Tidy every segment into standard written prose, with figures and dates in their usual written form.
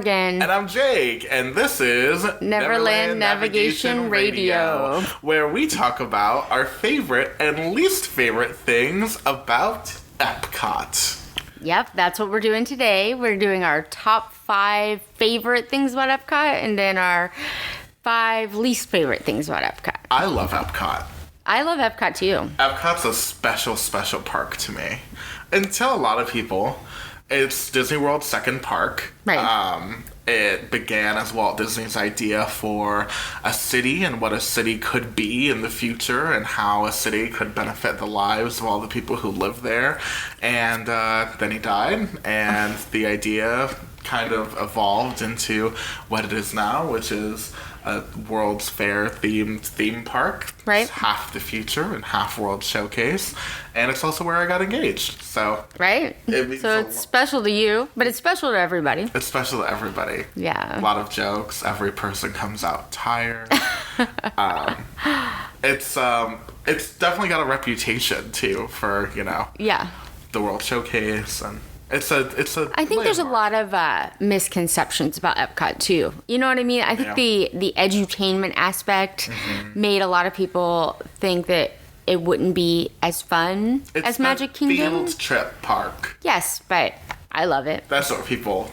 Morgan. And I'm Jake, and this is Neverland Navigation Radio, where we talk about our favorite and least favorite things about EPCOT. Yep, that's what we're doing today. We're doing our top 5 favorite things about EPCOT, and then our 5 least favorite things about EPCOT. I love EPCOT. I love EPCOT too. EPCOT's a special, special park to me. And to a lot of people, it's Disney World's second park. Right. It began as Walt Disney's idea for a city and what a city could be in the future and how a city could benefit the lives of all the people who live there. And then he died, and the idea kind of evolved into what it is now, which is a World's Fair themed theme park. Right. It's half the future and half World Showcase. And it's also where I got engaged. So Right? So it's special to you, but it's special to everybody. It's special to everybody. Yeah. A lot of jokes. Every person comes out tired. It's definitely got a reputation too for, Yeah. the World Showcase, and it's a I think there's a landmark. lot of misconceptions about Epcot too. You know what I mean? I think the edutainment aspect made a lot of people think that it wouldn't be as fun It's as the Magic Kingdom. field trip park. Yes, but I love it. That's what people,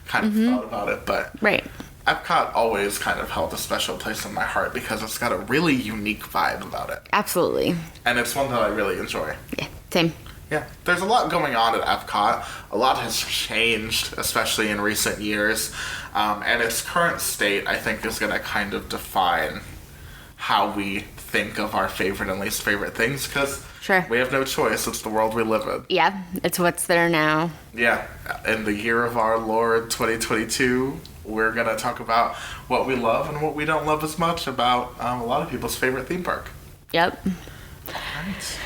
kind of thought about it, but Right. Epcot always kind of held a special place in my heart because it's got a really unique vibe about it. Absolutely. And it's one that I really enjoy. Yeah. Same. Yeah, there's a lot going on at EPCOT. A lot has changed, especially in recent years. And its current state, I think, is going to kind of define how we think of our favorite and least favorite things, because Sure. we have no choice. It's the world we live in. Yeah. It's what's there now. Yeah, in the year of our Lord 2022, we're going to talk about what we love and what we don't love as much about a lot of people's favorite theme park. Yep. Right.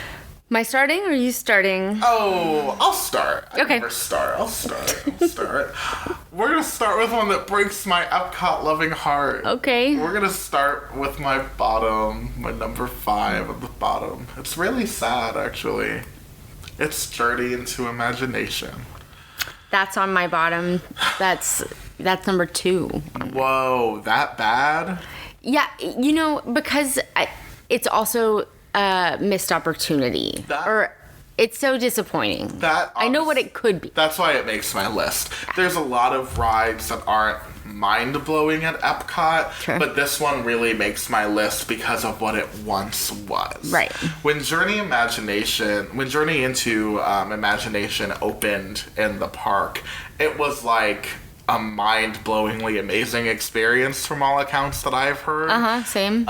Am I starting or are you starting? Oh, I'll start. I Okay. never start. I'll start. We're going to start with one that breaks my Epcot-loving heart. Okay. We're going to start with my bottom, my number 5 at the bottom. It's really sad, actually. It's Journey into Imagination. That's on my bottom. That's number 2. Whoa, that bad? Yeah, because it's also a missed opportunity. It's so disappointing. I know what it could be. That's why it makes my list. There's a lot of rides that aren't mind-blowing at Epcot, Sure. but this one really makes my list because of what it once was. Right. When Journey into Imagination opened in the park, it was like a mind-blowingly amazing experience from all accounts that I've heard. Same.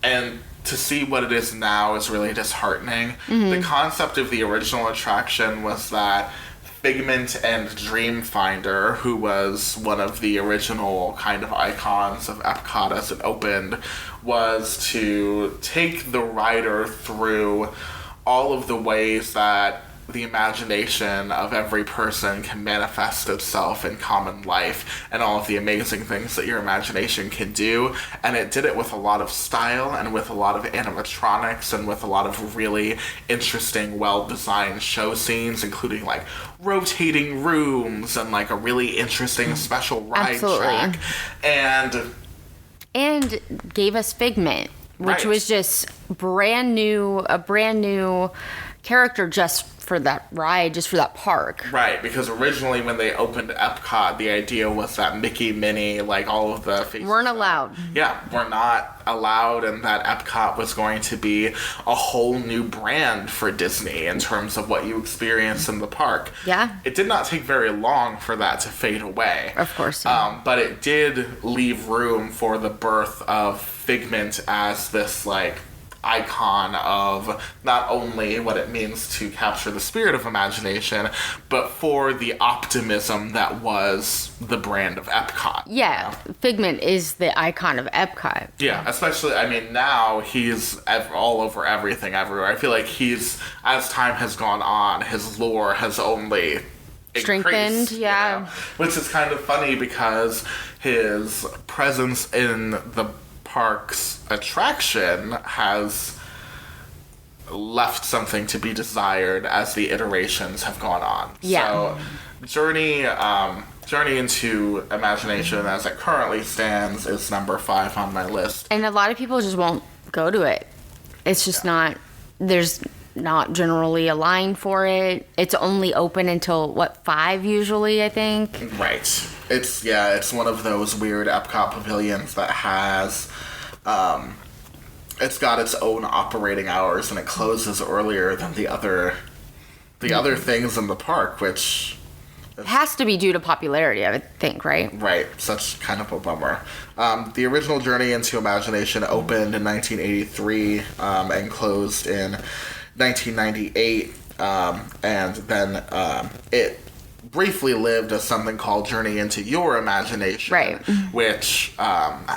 And to see what it is now is really disheartening. The concept of the original attraction was that Figment and Dreamfinder, who was one of the original kind of icons of Epcot as it opened, was to take the rider through all of the ways that the imagination of every person can manifest itself in common life and all of the amazing things that your imagination can do. And it did it with a lot of style and with a lot of animatronics and with a lot of really interesting, well-designed show scenes, including like rotating rooms and like a really interesting special ride Absolutely. track. And gave us Figment, which Right. was just a brand new character just for that ride, just for that park. Right, because originally when they opened Epcot, the idea was that Mickey, Minnie, like all of the faces Weren't allowed. were not allowed, and that Epcot was going to be a whole new brand for Disney in terms of what you experience in the park. Yeah. It did not take very long for that to fade away. Of course. But it did leave room for the birth of Figment as this, like, icon of not only what it means to capture the spirit of imagination, but for the optimism that was the brand of Epcot. Yeah, Figment is the icon of Epcot. Yeah, especially, I mean, now he's all over everything, everywhere. I feel like as time has gone on, his lore has only Strengthened, increased, yeah. Which is kind of funny because his presence in the park's attraction has left something to be desired as the iterations have gone on. Yeah. So Journey Journey into Imagination, as it currently stands, is number 5 on my list. And a lot of people just won't go to it. It's just not, there's not generally a line for it. It's only open until, 5 usually, I think? Right. It's one of those weird Epcot pavilions that has, it's got its own operating hours, and it closes earlier than the other things in the park, which... It has to be due to popularity, I would think, right? Right. Such kind of a bummer. The original Journey into Imagination opened in 1983 and closed in 1998. And then it briefly lived as something called Journey into Your Imagination. Right. Which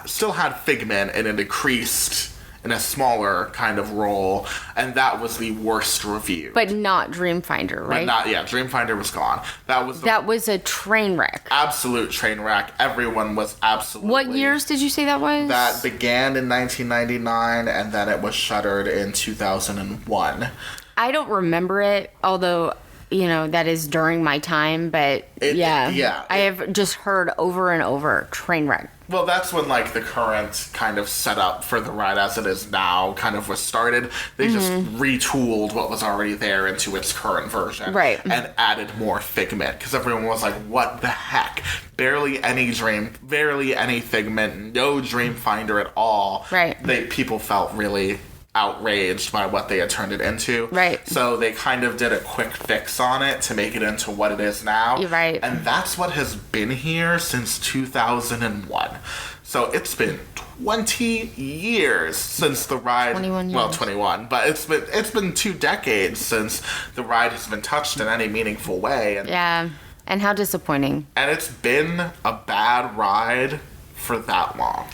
still had Figment in a decreased... in a smaller kind of role, and that was the worst review. But not Dreamfinder, right? Dreamfinder was gone. That was a train wreck. Absolute train wreck. Everyone was absolutely... What years did you say that was? That began in 1999, and then it was shuttered in 2001. I don't remember it, although... that is during my time, but I have just heard over and over train wreck. Well, that's when, the current kind of setup for the ride as it is now kind of was started. They just retooled what was already there into its current version. Right. And added more Figment, because everyone was like, what the heck? Barely any Figment, no Dreamfinder at all. Right. People felt really... outraged by what they had turned it into. Right. So they kind of did a quick fix on it to make it into what it is now. You're right. And that's what has been here since 2001. So it's been 20 years since the ride... 21 years. Well, 21. But it's been 2 decades since the ride has been touched in any meaningful way. And how disappointing. And it's been a bad ride for that long.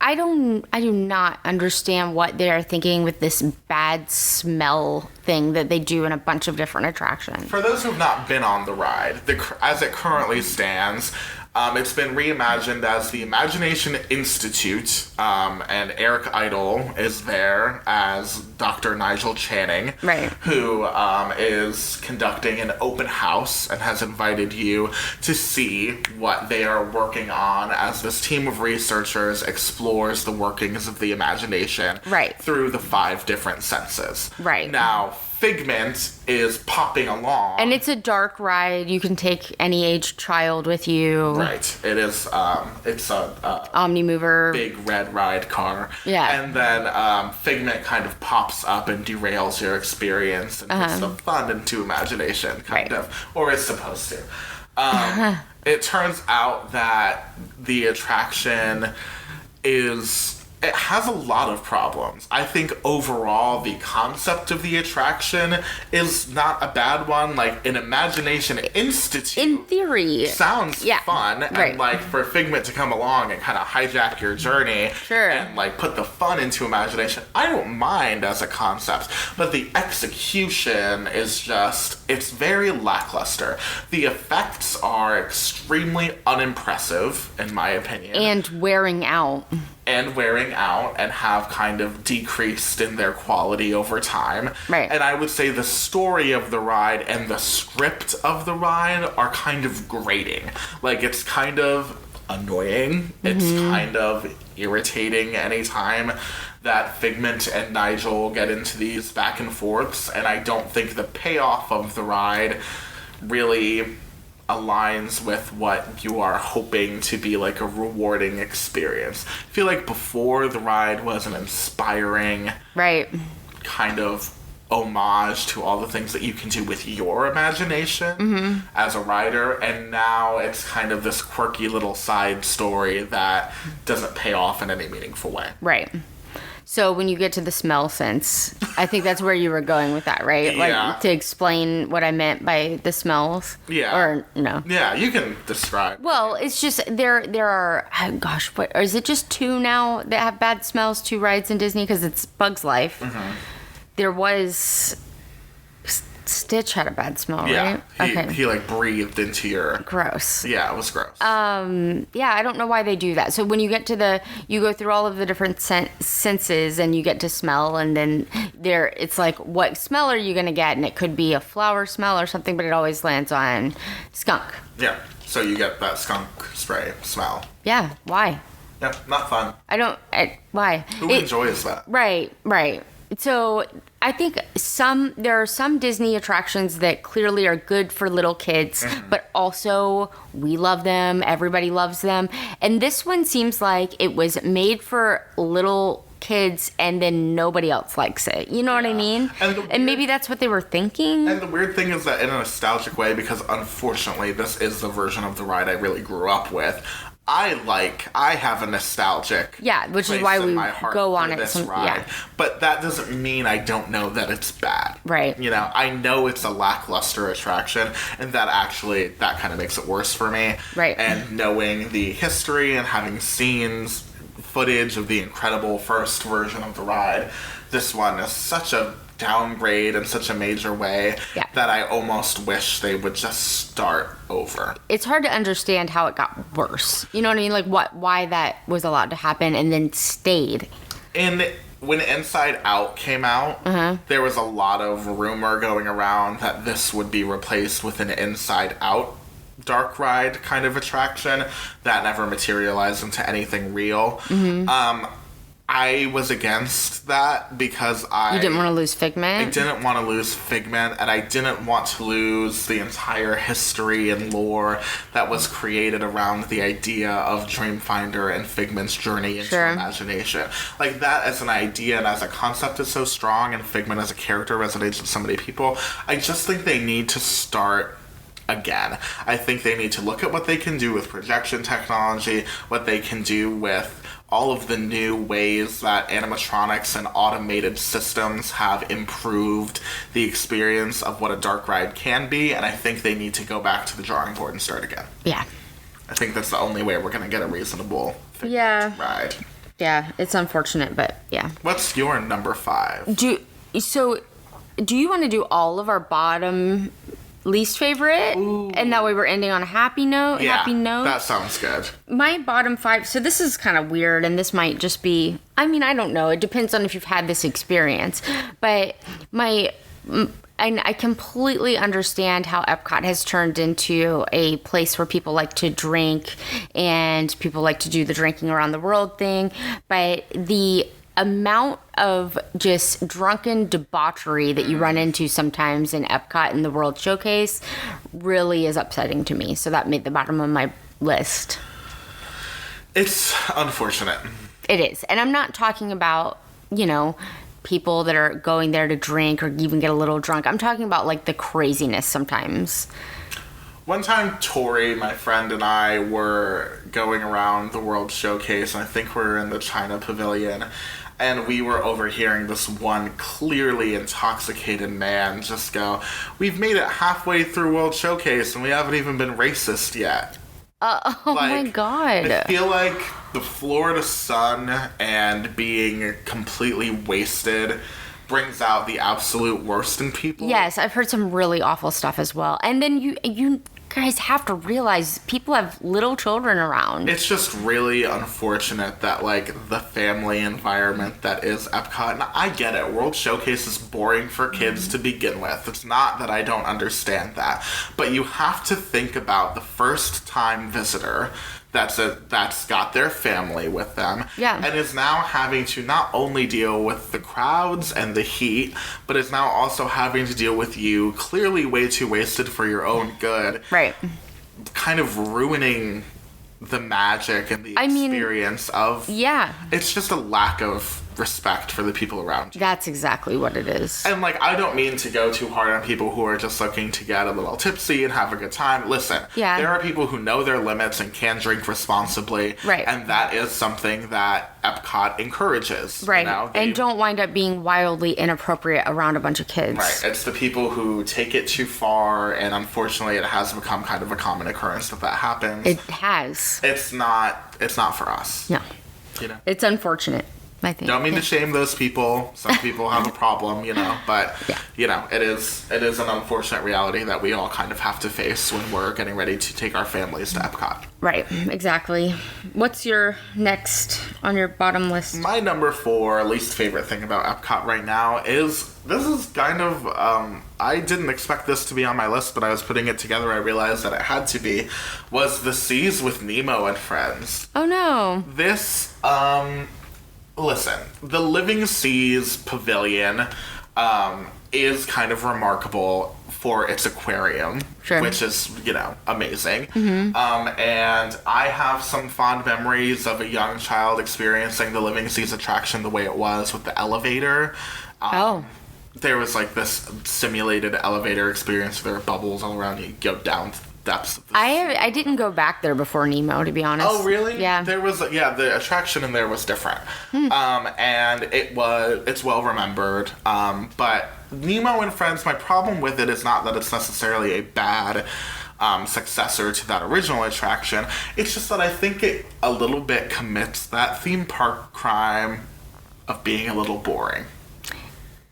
I do not understand what they're thinking with this bad smell thing that they do in a bunch of different attractions. For those who have not been on the ride, as it currently stands, it's been reimagined as the Imagination Institute, and Eric Idle is there as Dr. Nigel Channing, right, who is conducting an open house and has invited you to see what they are working on as this team of researchers explores the workings of the imagination through the 5 different senses. Right. Now, Figment is popping along. And it's a dark ride. You can take any age child with you. Right. It is, it's a... Omnimover. Big red ride car. Yeah. And then Figment kind of pops up and derails your experience and puts the fun into imagination, kind of. Or is supposed to. It turns out that the attraction it has a lot of problems. I think overall the concept of the attraction is not a bad one. An Imagination Institute, in theory, sounds fun. Right. And for Figment to come along and kind of hijack your journey, sure, and put the fun into imagination, I don't mind as a concept. But the execution is it's very lackluster. The effects are extremely unimpressive, in my opinion. And wearing out. And have kind of decreased in their quality over time. Right. And I would say the story of the ride and the script of the ride are kind of grating. It's kind of annoying. Mm-hmm. It's kind of irritating anytime that Figment and Nigel get into these back and forths. And I don't think the payoff of the ride really aligns with what you are hoping to be a rewarding experience. I feel like before the ride was an inspiring kind of homage to all the things that you can do with your imagination as a rider, and now it's kind of this quirky little side story that doesn't pay off in any meaningful way. Right. So when you get to the smell sense, I think that's where you were going with that, right? Yeah. To explain what I meant by the smells. Yeah. Or no. Yeah, you can describe. Well, it's just there are, what is it, just 2 now that have bad smells, 2 rides in Disney, because it's Bug's Life. Mm-hmm. There was Stitch had a bad smell, Yeah. right? He like breathed into your... Gross. Yeah, it was gross. Yeah, I don't know why they do that. So when you get to you go through all of the different senses and you get to smell, and then it's like, what smell are you going to get? And it could be a flower smell or something, but it always lands on skunk. Yeah, so you get that skunk spray smell. Yeah, why? Yeah, not fun. Why? Who enjoys that? Right. So I think there are some Disney attractions that clearly are good for little kids, but also we love them, everybody loves them. And this one seems like it was made for little kids and then nobody else likes it. You know what I mean? And maybe that's what they were thinking. And the weird thing is that in a nostalgic way, because unfortunately this is the version of the ride I really grew up with, I have a nostalgic which is why we go on it. But that doesn't mean I don't know that it's bad. Right. You know, I know it's a lackluster attraction, and that kind of makes it worse for me. Right. And knowing the history and having seen footage of the incredible first version of the ride, this one is such a downgrade in such a major way that I almost wish they would just start over. It's hard to understand how it got worse. You know what I mean? Like why that was allowed to happen and then stayed. And when Inside Out came out, there was a lot of rumor going around that this would be replaced with an Inside Out dark ride kind of attraction that never materialized into anything real. I was against that because You didn't want to lose Figment? I didn't want to lose Figment, and I didn't want to lose the entire history and lore that was created around the idea of Dreamfinder and Figment's journey into imagination. Like, that as an idea and as a concept is so strong, and Figment as a character resonates with so many people. I just think they need to start again. I think they need to look at what they can do with projection technology, what they can do with all of the new ways that animatronics and automated systems have improved the experience of what a dark ride can be, and I think they need to go back to the drawing board and start again. Yeah. I think that's the only way we're going to get a reasonable ride. Yeah, it's unfortunate, but yeah. What's your number 5? Do you want to do all of our bottom least favorite? Ooh. And that way we're ending on a happy note? Yeah, that sounds good. My bottom 5, so this is kind of weird, and this might just be, I mean, I don't know. It depends on if you've had this experience. But I completely understand how Epcot has turned into a place where people like to drink and people like to do the drinking around the world thing. But the amount of just drunken debauchery that you run into sometimes in Epcot and the World Showcase really is upsetting to me. So that made the bottom of my list. It's unfortunate. It is. And I'm not talking about, people that are going there to drink or even get a little drunk. I'm talking about like the craziness sometimes. One time, Tori, my friend, and I were going around the World Showcase, and I think we were in the China Pavilion, and we were overhearing this one clearly intoxicated man just go, "We've made it halfway through World Showcase, and we haven't even been racist yet." My God. I feel like the Florida sun and being completely wasted brings out the absolute worst in people. Yes, I've heard some really awful stuff as well. And then you guys have to realize people have little children around. It's just really unfortunate that, the family environment that is Epcot, and I get it, World Showcase is boring for kids to begin with. It's not that I don't understand that. But you have to think about the first-time visitor that's got their family with them, and is now having to not only deal with the crowds and the heat, but is now also having to deal with you clearly way too wasted for your own good, right? Kind of ruining the magic and the experience of it's just a lack of respect for the people around you. That's exactly what it is. And I don't mean to go too hard on people who are just looking to get a little tipsy and have a good time. Listen, there are people who know their limits and can drink responsibly, right? And that is something that Epcot encourages, right? And don't wind up being wildly inappropriate around a bunch of kids, right? It's the people who take it too far, and unfortunately, it has become kind of a common occurrence that happens. It has. It's not for us. No, it's unfortunate. I think. Don't mean to shame those people. Some people have a problem, but it is an unfortunate reality that we all kind of have to face when we're getting ready to take our families to EPCOT. Right, exactly. What's your next on your bottom list? My number 4 least favorite thing about EPCOT right now is, this is kind of, I didn't expect this to be on my list, but I was putting it together, I realized that it had to be, was the Seas with Nemo and Friends. Oh no. This, listen, the Living Seas Pavilion, is kind of remarkable for its aquarium, sure, which is, amazing. Mm-hmm. And I have some fond memories of a young child experiencing the Living Seas attraction the way it was with the elevator. There was like this simulated elevator experience. There were bubbles all around you. You go down to the depths of the sea. I didn't go back there before Nemo, to be honest. Oh, really? Yeah. There was, the attraction in there was different. And it's well remembered. But Nemo and Friends, my problem with it is not that it's necessarily a bad successor to that original attraction. It's just that I think it a little bit commits that theme park crime of being a little boring.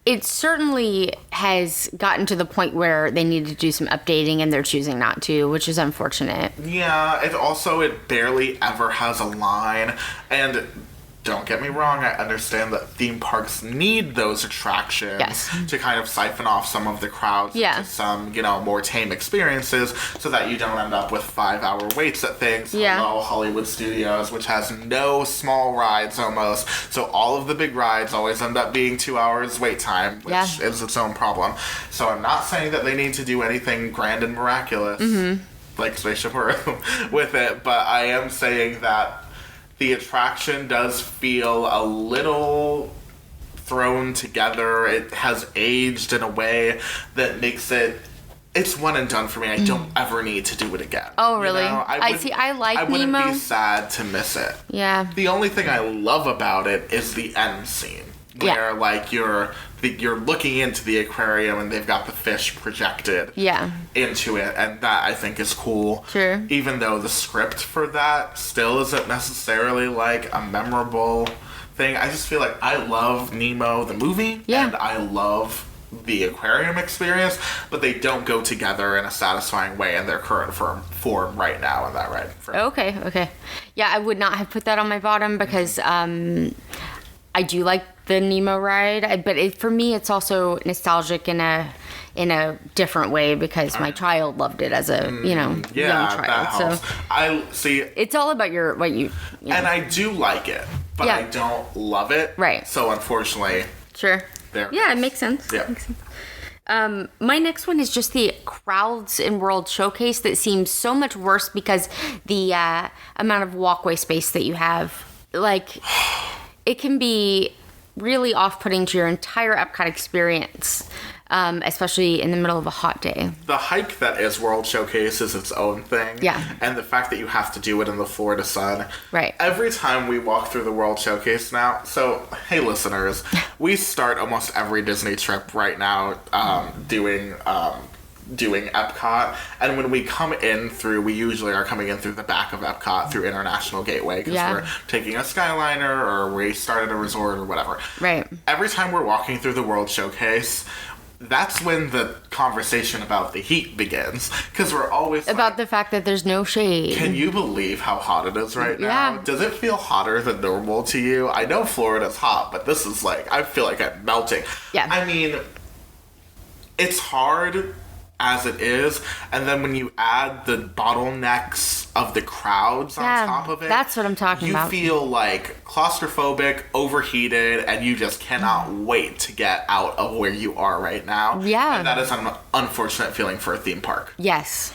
It certainly has gotten to the point where they need to do some updating and they're choosing not to, which is unfortunate. Yeah, it barely ever has a line. And don't get me wrong, I understand that theme parks need those attractions to kind of siphon off some of the crowds into some, more tame experiences so that you don't end up with 5-hour waits at things. Hello, Hollywood Studios, which has no small rides almost. So all of the big rides always end up being 2 hours wait time, which is its own problem. So I'm not saying that they need to do anything grand and miraculous, like Spaceship Earth, with it, but I am saying that the attraction does feel a little thrown together. It has aged in a way that makes it's one and done for me. I don't ever need to do it again. Oh, really? I like Nemo. I wouldn't be sad to miss it. Yeah. The only thing I love about it is the end scene, where you're looking into the aquarium and they've got the fish projected into it, and that I think is cool. Sure. Even though the script for that still isn't necessarily like a memorable thing. I just feel like I love Nemo the movie and I love the aquarium experience, but they don't go together in a satisfying way in their current form right now in that ride. Okay. Yeah, I would not have put that on my bottom because I do like the Nemo ride, but for me it's also nostalgic in a different way because my child loved it as a young child. That helps. So I see. It's all about what you know. And I do like it, but I don't love it. Right. So unfortunately, sure. It makes sense. Yeah. Makes sense. My next one is just the crowds in World Showcase that seems so much worse because the amount of walkway space that you have, like, it can be really off-putting to your entire EPCOT experience, especially in the middle of a hot day. The hike that is World Showcase is its own thing. Yeah. And the fact that you have to do it in the Florida sun. Right. Every time we walk through the World Showcase now, so, hey listeners, we start almost every Disney trip right now doing EPCOT, and when we come in through, we usually are coming in through the back of EPCOT through International Gateway because we're taking a Skyliner or we started a resort or whatever. Right. Every time we're walking through the World Showcase, that's when the conversation about the heat begins, because we're always about the fact that there's no shade. Can you believe how hot it is right now? Yeah. Does it feel hotter than normal to you? I know Florida's hot, but this is I feel like I'm melting. Yeah. I mean, it's hard as it is, and then when you add the bottlenecks of the crowds on top of it, that's what I'm talking about. You feel claustrophobic, overheated, and you just cannot wait to get out of where you are right now. Yeah. And that is an unfortunate feeling for a theme park. Yes.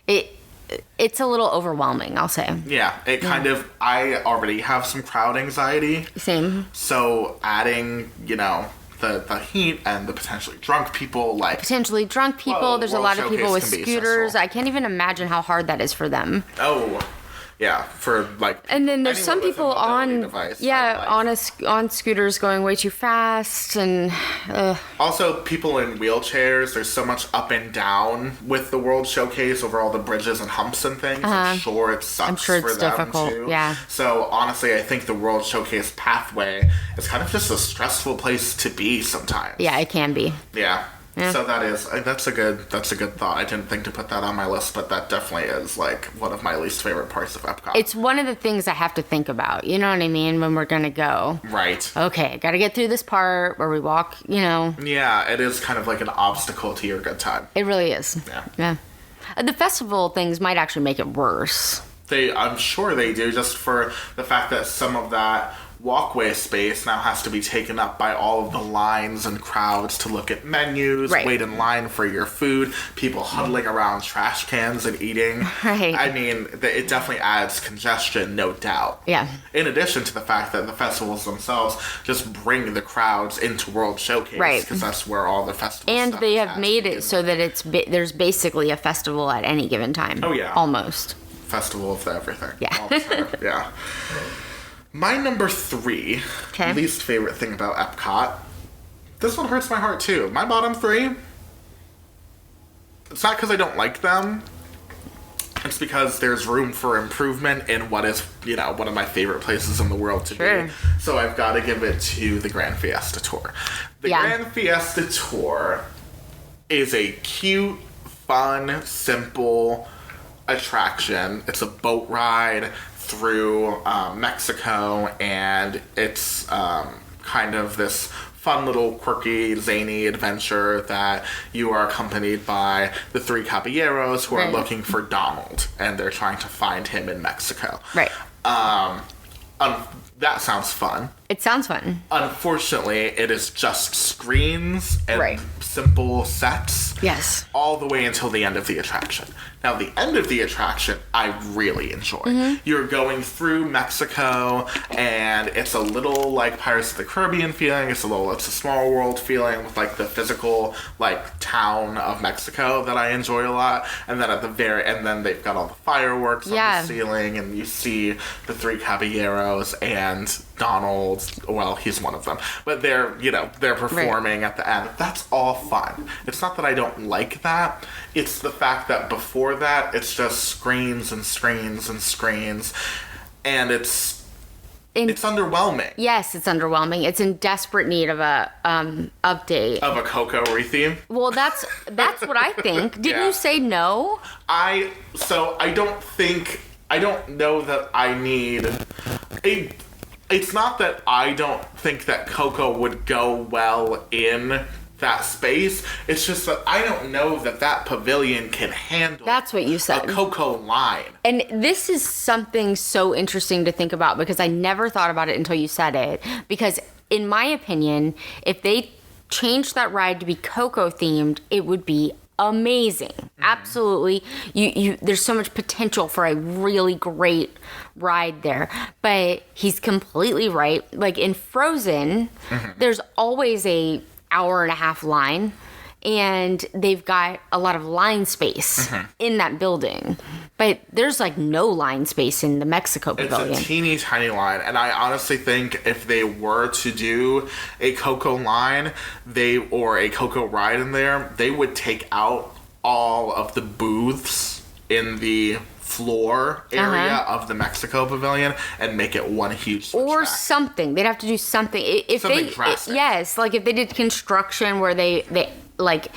It's a little overwhelming, I'll say. Yeah, it kind of, I already have some crowd anxiety. Same. So adding, the heat and the potentially drunk people, there's a lot of people with scooters. I can't even imagine how hard that is for them. Oh, Yeah, for like. And then there's some anyone with a people mobility on, device, yeah, like. on scooters going way too fast, and Also, people in wheelchairs. There's so much up and down with the World Showcase over all the bridges and humps and things. I'm sure it sucks sure for it's them difficult, too. yeah. So honestly, I think the World Showcase pathway is kind of just a stressful place to be sometimes. yeah, it can be. Yeah. Yeah. So that's a good thought. I didn't think to put that on my list, but that definitely is like one of my least favorite parts of Epcot. It's one of the things I have to think about. You know what I mean? When we're gonna go. Right. Okay, got to get through this part where we walk. You know. Yeah, it is kind of like an obstacle to your good time. It really is. Yeah. Yeah. The festival things might actually make it worse. I'm sure they do, just for the fact that some of that walkway space now has to be taken up by all of the lines and crowds to look at menus, Right. wait in line for your food, people huddling around trash cans and eating. Right. I mean, it definitely adds congestion, no doubt. Yeah. In addition to the fact that the festivals themselves just bring the crowds into World Showcase. Right. Because that's where all the festivals And stuff they is have at made to it begin so with. that there's basically a festival at any given time. Oh, yeah. Almost. Festival of everything. Yeah. All the time. Yeah. My number 3 Okay. least favorite thing about Epcot. This one hurts my heart too. My bottom 3. It's not because I don't like them. It's because there's room for improvement in what is, one of my favorite places in the world to Sure. be. So I've got to give it to the Grand Fiesta Tour. The Yeah. Grand Fiesta Tour is a cute, fun, simple attraction. It's a boat ride through Mexico, and it's kind of this fun little quirky, zany adventure that you are accompanied by the three caballeros who are Right. looking for Donald, and they're trying to find him in Mexico. Right. That sounds fun. It sounds fun. Unfortunately, it is just screens and Right. simple sets. Yes. All the way until the end of the attraction. Now, the end of the attraction, I really enjoy. Mm-hmm. You're going through Mexico, and it's a little like Pirates of the Caribbean feeling. It's a small world feeling with like the physical like town of Mexico that I enjoy a lot. And then and then they've got all the fireworks Yeah. on the ceiling, and you see the three caballeros and Donald. Well, he's one of them, but they're performing at the end. That's all fun. It's not that I don't like that. It's the fact that before that, it's just screens and screens and screens, and it's underwhelming. Yes, it's underwhelming. It's in desperate need of a update. Of a Coco retheme. Well, that's what I think. Didn't Yeah. you say no? I don't know that I need a. It's not that I don't think that Coco would go well in that space. It's just that I don't know that pavilion can handle. That's what you said. A Coco line. And this is something so interesting to think about because I never thought about it until you said it. Because in my opinion, if they changed that ride to be Coco themed, it would be amazing. Mm-hmm. Absolutely. You there's so much potential for a really great ride there. But he's completely right. Like in Frozen, there's always a hour and a half line, and they've got a lot of line space in that building, but there's like no line space in the Mexico pavilion. It's a teeny tiny line, and I honestly think if they were to do a Coco line, or a Coco ride in there, they would take out all of the booths in the floor area of the Mexico pavilion and make it one huge Or switchback. something. They'd have to do something. If Something they, drastic. yes, like if they did construction where they like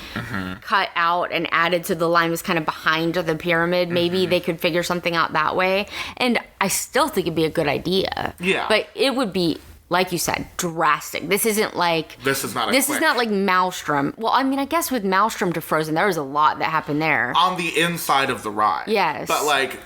cut out and added to the line was kind of behind the pyramid, maybe they could figure something out that way. And I still think it'd be a good idea. Yeah. But it would be, like you said, drastic. This isn't like... This is not like Maelstrom. Well, I mean, I guess with Maelstrom to Frozen, there was a lot that happened there. On the inside of the ride. Yes. But like...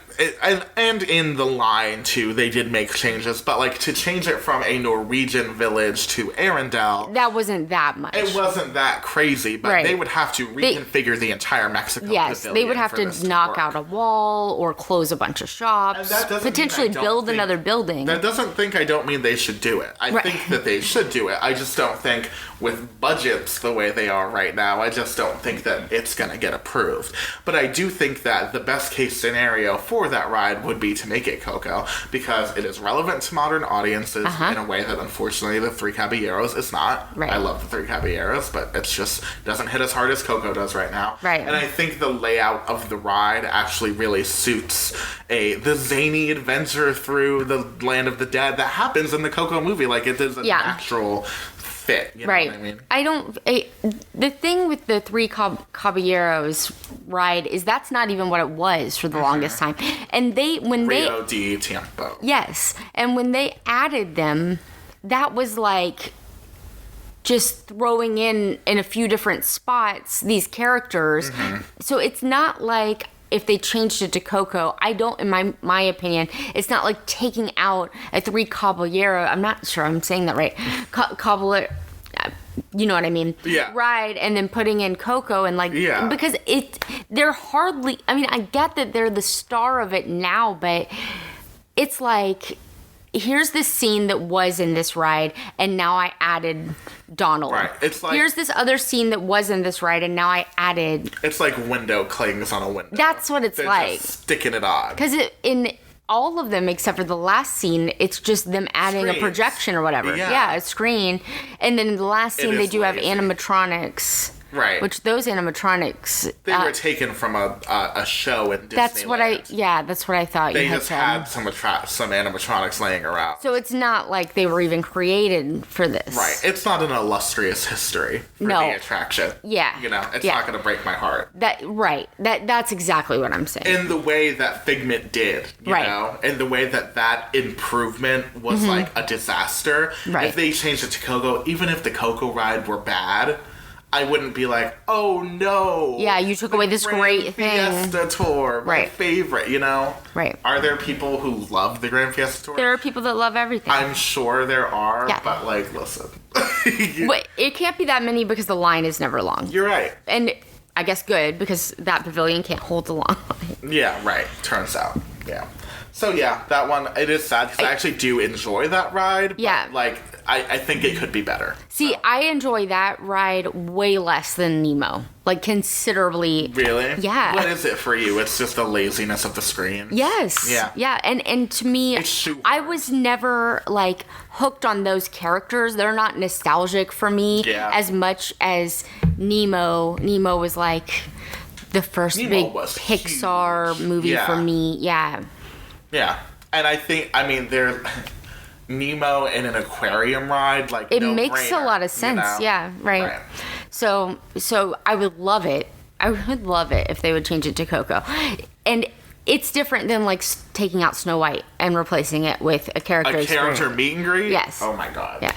And in the line too, they did make changes, but like to change it from a Norwegian village to Arendelle, That wasn't that much. it wasn't that crazy. But Right. they would have to reconfigure the entire Mexico. Yes, they pavilion would have for to this knock work. out a wall or close a bunch of shops, And that doesn't mean potentially I don't build think- another building. That I don't mean they should do it. I Right. think that they should do it. I just don't think with budgets the way they are right now, I just don't think that it's going to get approved. But I do think that the best case scenario for for that ride would be to make it Coco, because it is relevant to modern audiences in a way that unfortunately the Three Caballeros is not. Right. I love the Three Caballeros, but it's just doesn't hit as hard as Coco does right now. Right. And I think the layout of the ride actually really suits the zany adventure through the land of the dead that happens in the Coco movie. Like, it is a natural fit. You know what I mean? The thing with the Three Caballeros ride is that's not even what it was for the longest time. And Rio de Tiempo. Yes. And when they added them, that was like just throwing in a few different spots these characters. So it's not like if they changed it to Coco, in my opinion, it's not like taking out a Three Caballero. I'm not sure I'm saying that right. Caballero, you know what I mean? Yeah. Ride, and then putting in Coco and because they're hardly, I mean, I get that they're the star of it now, but it's like, here's this scene that was in this ride, and now I added Donald. Right. It's like, here's this other scene that was in this ride, and now I added. It's like window clings on a window. That's what it's They're like. Just sticking it on. Because in all of them, except for the last scene, it's just them adding a projection or whatever. Yeah, a screen. And then in the last scene, they do have animatronics. Right. Which those animatronics... They were taken from a show in Disneyland. That's what I thought they you had just said. had some animatronics laying around. So it's not like they were even created for this. Right. It's not an illustrious history for the attraction. Yeah. You know, it's not going to break my heart. That's exactly what I'm saying. In the way that Figment did, you know? In the way that improvement was like a disaster. Right. If they changed it to Coco, even if the Coco ride were bad, I wouldn't be like, oh no. Yeah, you took away this great thing. Fiesta Tour, my favorite, you know? Right. Are there people who love the Grand Fiesta Tour? There are people that love everything. I'm sure there are, but like, listen. But it can't be that many because the line is never long. You're right. And I guess good, because that pavilion can't hold the long line. Yeah, right. Turns out. Yeah. So yeah, that one, it is sad because I actually do enjoy that ride. Yeah. But, like, I think it could be better. See, I enjoy that ride way less than Nemo. Like, considerably. Really? Yeah. What is it for you? It's just the laziness of the screen? Yes. Yeah. Yeah, and to me, I was never, like, hooked on those characters. They're not nostalgic for me as much as Nemo. Nemo was, like, the first big Pixar movie for me. Yeah. Yeah. And I mean, they're... Nemo in an aquarium ride, like, it makes a lot of sense. You know? Yeah, right. So I would love it. I would love it if they would change it to Coco. And it's different than like taking out Snow White and replacing it with a character. A character meet and greet? Yes. Oh my god. Yeah.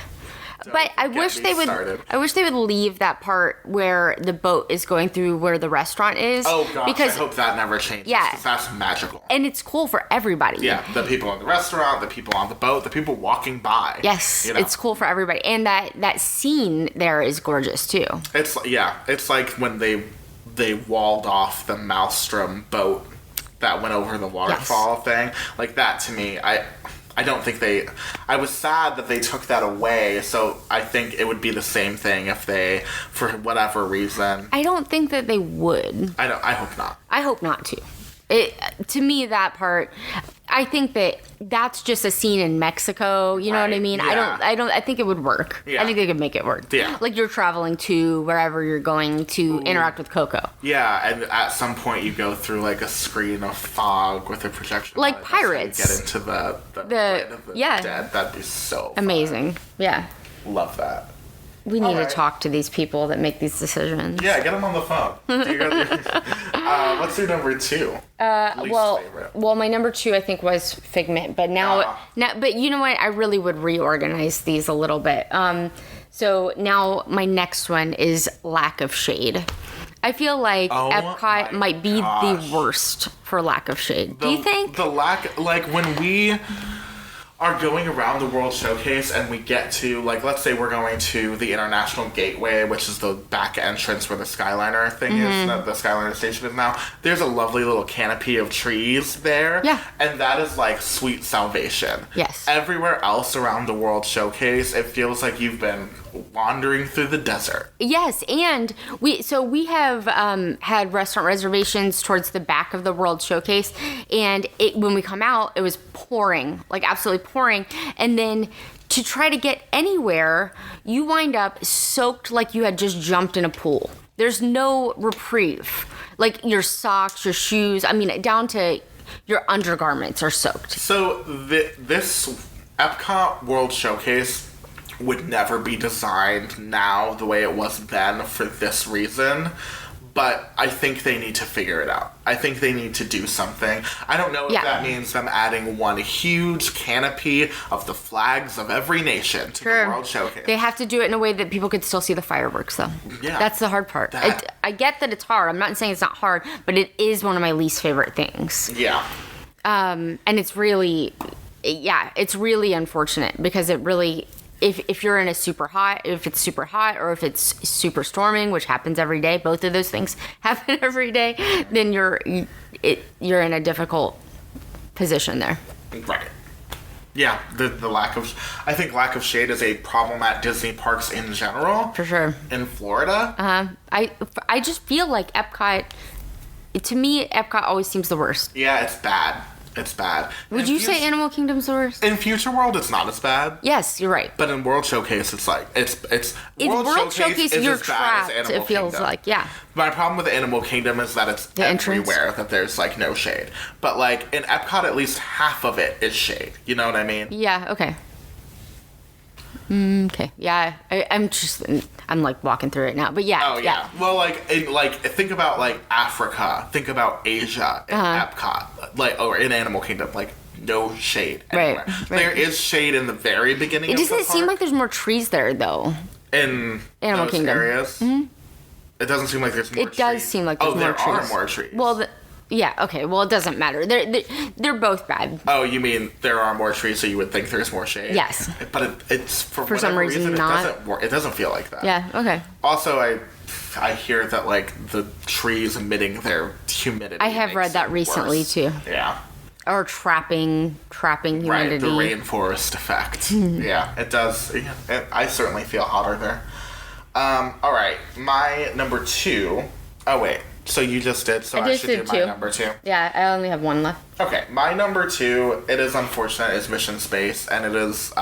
But I wish they would. I wish they would leave that part where the boat is going through where the restaurant is. Oh gosh, because I hope that never changes. Yeah, because that's magical. And it's cool for everybody. Yeah, the people in the restaurant, the people on the boat, the people walking by. Yes, you know? It's cool for everybody, and that scene there is gorgeous too. It's like when they walled off the Maelstrom boat that went over the waterfall thing. Like that to me, I don't think I was sad that they took that away, so I think it would be the same thing if they, for whatever reason. I don't think that they would. I hope not. I hope not too. To me, that part, I think that's just a scene in Mexico. You know what I mean? Yeah. I think it would work. Yeah. I think they could make it work. Yeah. Like you're traveling to wherever you're going to interact with Coco. Yeah, and at some point you go through like a screen of fog with a projection. Like Pirates. Get into the land of the dead. That'd be so amazing. Fun. Yeah. Love that. We need to talk to these people that make these decisions. Yeah, get them on the phone. What's your number 2? Well, my number 2 I think was Figment, but now, but you know what? I really would reorganize these a little bit. So now my next one is Lack of Shade. I feel like Epcot might be the worst for lack of shade. Do you think? The lack, like when we are going around the World Showcase and we get to, like, let's say we're going to the International Gateway, which is the back entrance where the Skyliner thing is, the Skyliner station is now. There's a lovely little canopy of trees there. Yeah. And that is like sweet salvation. Yes. Everywhere else around the World Showcase, it feels like you've been wandering through the desert. Yes, and we have had restaurant reservations towards the back of the World Showcase, and when we come out, it was pouring, like absolutely pouring, and then to try to get anywhere, you wind up soaked like you had just jumped in a pool. There's no reprieve. Like your socks, your shoes, I mean, down to your undergarments are soaked. So this EPCOT World Showcase would never be designed now the way it was then for this reason. But I think they need to figure it out. I think they need to do something. I don't know if that means them adding one huge canopy of the flags of every nation to the World Showcase. They have to do it in a way that people could still see the fireworks, though. Yeah. That's the hard part. I get that it's hard. I'm not saying it's not hard, but it is one of my least favorite things. Yeah. And it's really, it's really unfortunate because it really... If you're in if it's super hot or if it's super storming, which happens every day, both of those things happen every day, then you're in a difficult position there. Right. Yeah, the lack of, I think lack of shade is a problem at Disney parks in general. For sure. In Florida. I just feel like EPCOT, to me, EPCOT always seems the worst. Yeah, it's bad. It's bad. Would you say Animal Kingdom's the worst? In Future World, it's not as bad. Yes, you're right. But in World Showcase, it's like it's World Showcase is you're trapped. It feels Kingdom. Like My problem with Animal Kingdom is that it's everywhere. That there's like no shade. But like in Epcot, at least half of it is shade. You know what I mean? Yeah. Okay. Okay. Yeah. I'm like walking through it now, but yeah. Oh yeah. Well, think about like Africa. Think about Asia in Epcot, or in Animal Kingdom, like no shade anywhere. Right. There is shade in the very beginning. It doesn't seem like there's more trees there though. In Animal Kingdom areas, it doesn't seem like there's more. It does seem like there's more trees. There are more trees. Well. Yeah, okay, well, it doesn't matter. They're both bad. Oh, you mean there are more trees, so you would think there's more shade? Yes. But it's for some reason not. It doesn't feel like that. Yeah, okay. Also, I hear that, like, the trees emitting their humidity. I have read that recently, too. Yeah. Or trapping humidity. Right, the rainforest effect. Yeah, it does. I certainly feel hotter there. All right, my number 2. Oh, wait. So you just did, so I should do my number 2. Yeah, I only have one left. Okay, my number 2, it is unfortunate, is Mission Space, and it is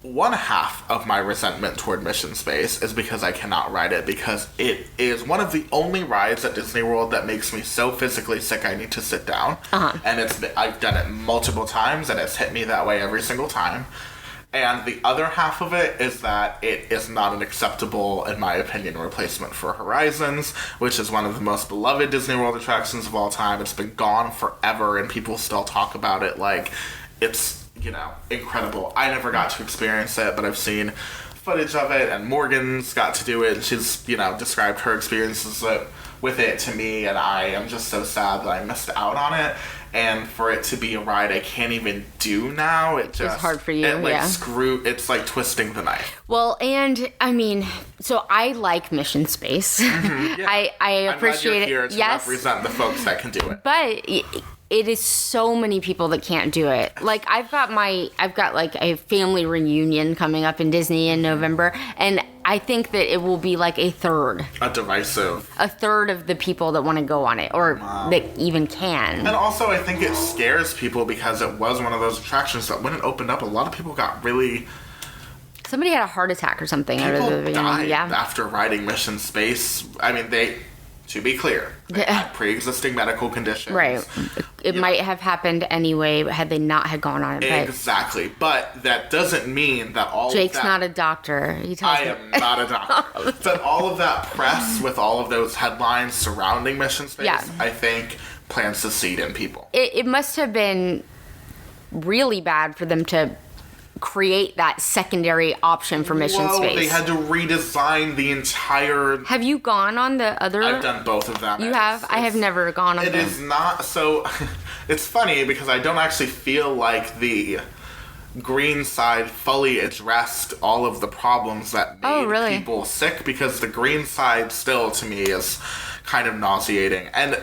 one half of my resentment toward Mission Space is because I cannot ride it, because it is one of the only rides at Disney World that makes me so physically sick I need to sit down. And I've done it multiple times, and it's hit me that way every single time. And the other half of it is that it is not an acceptable, in my opinion, replacement for Horizons, which is one of the most beloved Disney World attractions of all time. It's been gone forever, and people still talk about it like it's, incredible. I never got to experience it, but I've seen footage of it, and Morgan's got to do it, and she's, described her experiences with it to me, and I am just so sad that I missed out on it. And for it to be a ride I can't even do now, it's hard for you. It's like twisting the knife. Well, and I mean, so I like Mission Space. Yeah. I appreciate I'm glad you're here it. to represent the folks that can do it. But it is so many people that can't do it. Like I've got like a family reunion coming up in Disney in November, and I think that it will be like a third of the people that want to go on it, or that even can. And also, I think it scares people because it was one of those attractions that when it opened up, a lot of people got really... Somebody had a heart attack or something. People died after riding Mission Space. I mean, to be clear, they had pre-existing medical conditions. Right. It might have happened anyway had they not had gone on it. Exactly. But that doesn't mean that Jake's not a doctor. I am not a doctor. But all of that press with all of those headlines surrounding Mission Space, I think, plants the seed in people. It must have been really bad for them to create that secondary option for Mission Space. They had to redesign the entire... Have you gone on the other... I've done both of them. You have? I have never gone on them. It is not... So, it's funny because I don't actually feel like the green side fully addressed all of the problems that made people sick, because the green side still, to me, is kind of nauseating. And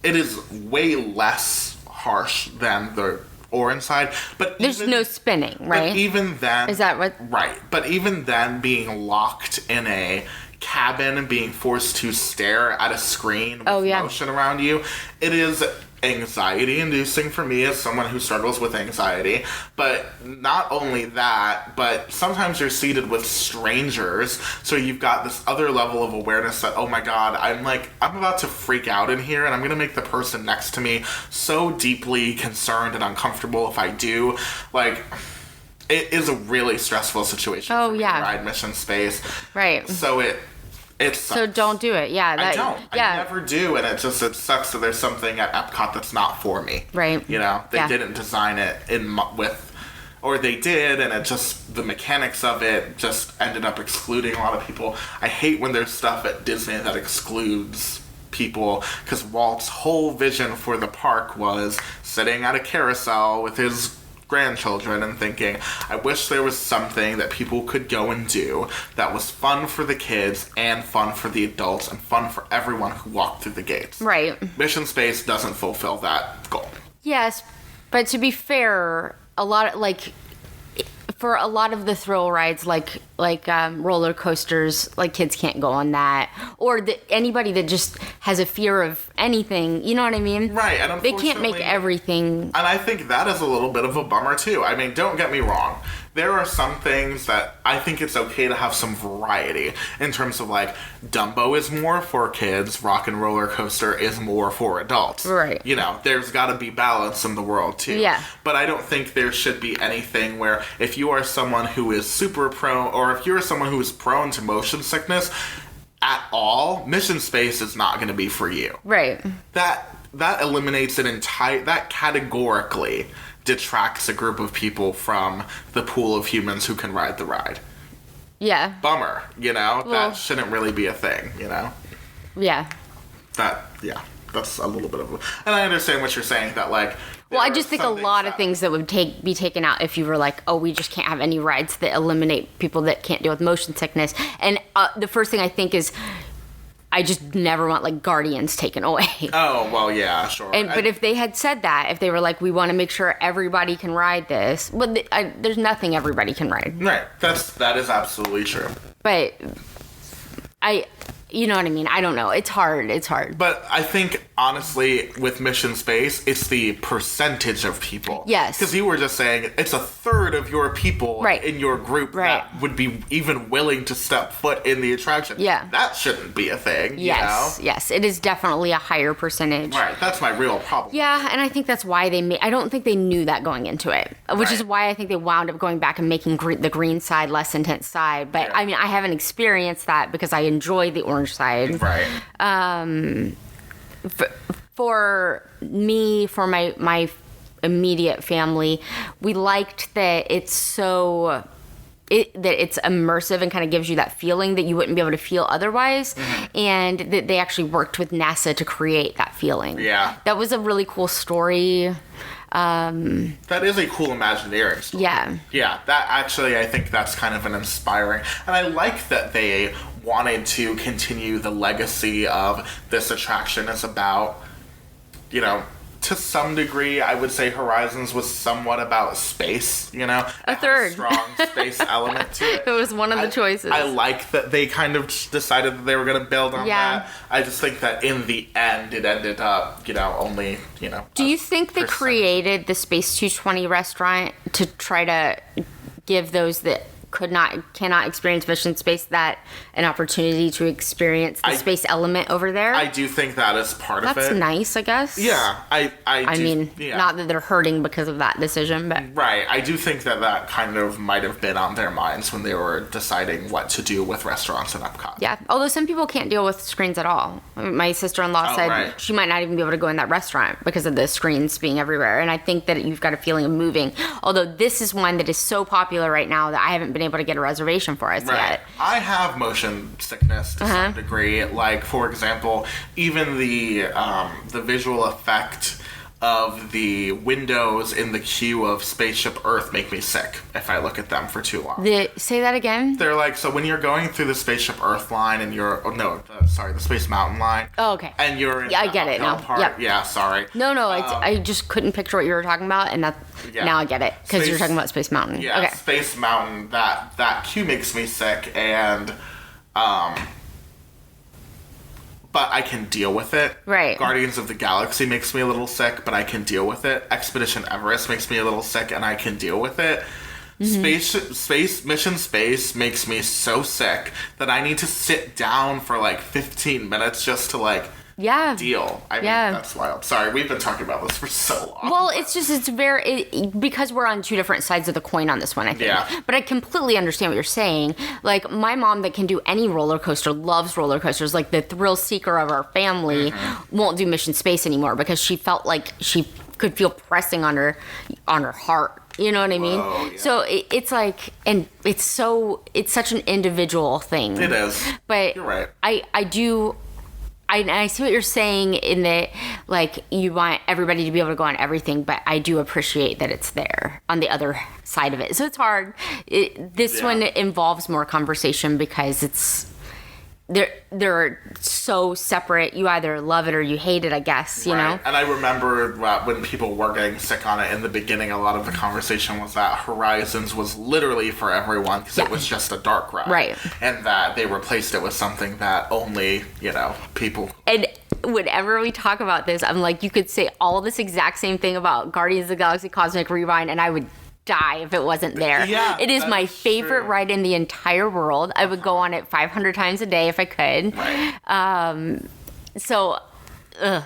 it is way less harsh than the or inside. But There's no spinning, right? But even then... Is that what... Right. But even then, being locked in a cabin and being forced to stare at a screen with motion around you, it is anxiety inducing for me as someone who struggles with anxiety. But not only that, but sometimes you're seated with strangers, so you've got this other level of awareness that, oh my god, I'm about to freak out in here, and I'm gonna make the person next to me so deeply concerned and uncomfortable if I do. Like, it is a really stressful situation for me to ride Mission Space. Right. So it sucks. So don't do it. Yeah. I don't. Yeah. I never do, and it sucks that there's something at Epcot that's not for me. Right. You know, they didn't design it or they did, and it just, the mechanics of it just ended up excluding a lot of people. I hate when there's stuff at Disney that excludes people, because Walt's whole vision for the park was sitting at a carousel with his grandchildren and thinking, I wish there was something that people could go and do that was fun for the kids and fun for the adults and fun for everyone who walked through the gates. Right. Mission Space doesn't fulfill that goal. Yes, but to be fair, for a lot of the thrill rides, like roller coasters, like kids can't go on that, or anybody that just has a fear of anything, you know what I mean? Right, and they can't make everything. And I think that is a little bit of a bummer too. I mean, don't get me wrong. There are some things that I think it's okay to have some variety in terms of, like, Dumbo is more for kids, Rock and Roller Coaster is more for adults. Right. You know, there's got to be balance in the world too. Yeah. But I don't think there should be anything where if you are someone who is super prone, or if you're someone who is prone to motion sickness at all, Mission Space is not going to be for you. Right. That eliminates that categorically detracts a group of people from the pool of humans who can ride the ride. Yeah. Bummer, you know? That shouldn't really be a thing, you know? Yeah. That's a little bit of a... And I understand what you're saying, that, like... Well, I just think a lot of things that would be taken out if you were like, oh, we just can't have any rides that eliminate people that can't deal with motion sickness. And the first thing I think is... I just never want, like, Guardians taken away. Oh, well, yeah, sure. But if they had said that, if they were like, we want to make sure everybody can ride this, well, there's nothing everybody can ride. Right. That is absolutely true. But you know what I mean? I don't know. It's hard. But I think, honestly, with Mission Space, it's the percentage of people. Yes. Because you were just saying it's a third of your people in your group that would be even willing to step foot in the attraction. Yeah. That shouldn't be a thing, yes, you know? Yes, it is definitely a higher percentage. Right, that's my real problem. Yeah, and I think that's why I don't think they knew that going into it, which is why I think they wound up going back and making the green side less intense side. But, I mean, I haven't experienced that because I enjoy the orange side. Right. For me, for my immediate family, we liked that it's that it's immersive and kind of gives you that feeling that you wouldn't be able to feel otherwise, and that they actually worked with NASA to create that feeling. Yeah. That was a really cool story. That is a cool Imagineering story. Yeah. Yeah, that actually, I think that's kind of an inspiring, and I like that they wanted to continue the legacy of this attraction. It's about, you know, to some degree, I would say Horizons was somewhat about space, you know? A third. A strong space element to it. It was one of the choices. I like that they kind of decided that they were going to build on that. I just think that in the end, it ended up, you know, only, you know. Do you think they created the Space 220 restaurant to try to give those that cannot experience Mission Space that an opportunity to experience the space element over there? I do think that is part of it. That's nice, I guess. Yeah, I mean, not that they're hurting because of that decision, but... Right, I do think that kind of might have been on their minds when they were deciding what to do with restaurants in Epcot. Yeah, although some people can't deal with screens at all. My sister-in-law said she might not even be able to go in that restaurant because of the screens being everywhere, and I think that you've got a feeling of moving. Although this is one that is so popular right now that I haven't been able to get a reservation for us yet. I have motion sickness to some degree. Like, for example, even the visual effect of the windows in the queue of Spaceship Earth make me sick if I look at them for too long. Say that again? They're like, so when you're going through the Spaceship Earth line and you're, the Space Mountain line. Oh, okay. And you're in I get it now. part. Yep. Yeah, sorry. No, I just couldn't picture what you were talking about, and now I get it, because you're talking about Space Mountain. Yeah, okay. Space Mountain, that queue makes me sick, and, but I can deal with it. Right. Guardians of the Galaxy makes me a little sick, but I can deal with it. Expedition Everest makes me a little sick, and I can deal with it. Mission Space makes me so sick that I need to sit down for like 15 minutes just to like deal. I mean, that's wild. Sorry, we've been talking about this for so long. Well, it's because we're on two different sides of the coin on this one, I think. Yeah. But I completely understand what you're saying. Like, my mom that can do any roller coaster loves roller coasters. Like, the thrill seeker of our family won't do Mission Space anymore because she felt like she could feel pressing on her heart. You know what I mean? Whoa, yeah. So it's like, and it's such an individual thing. It is. But you're right. I see what you're saying in that, like, you want everybody to be able to go on everything, but I do appreciate that it's there on the other side of it. So it's hard. This one involves more conversation because they're so separate. You either love it or you hate it, I guess, you know? And I remember when people were getting sick on it in the beginning, a lot of the conversation was that Horizons was literally for everyone because it was just a dark ride. Right. And that they replaced it with something that only, people... And whenever we talk about this, I'm like, you could say all this exact same thing about Guardians of the Galaxy Cosmic Rewind, and I would die if it wasn't there. Yeah, it is my favorite ride in the entire world. I would go on it 500 times a day if I could. Right. So,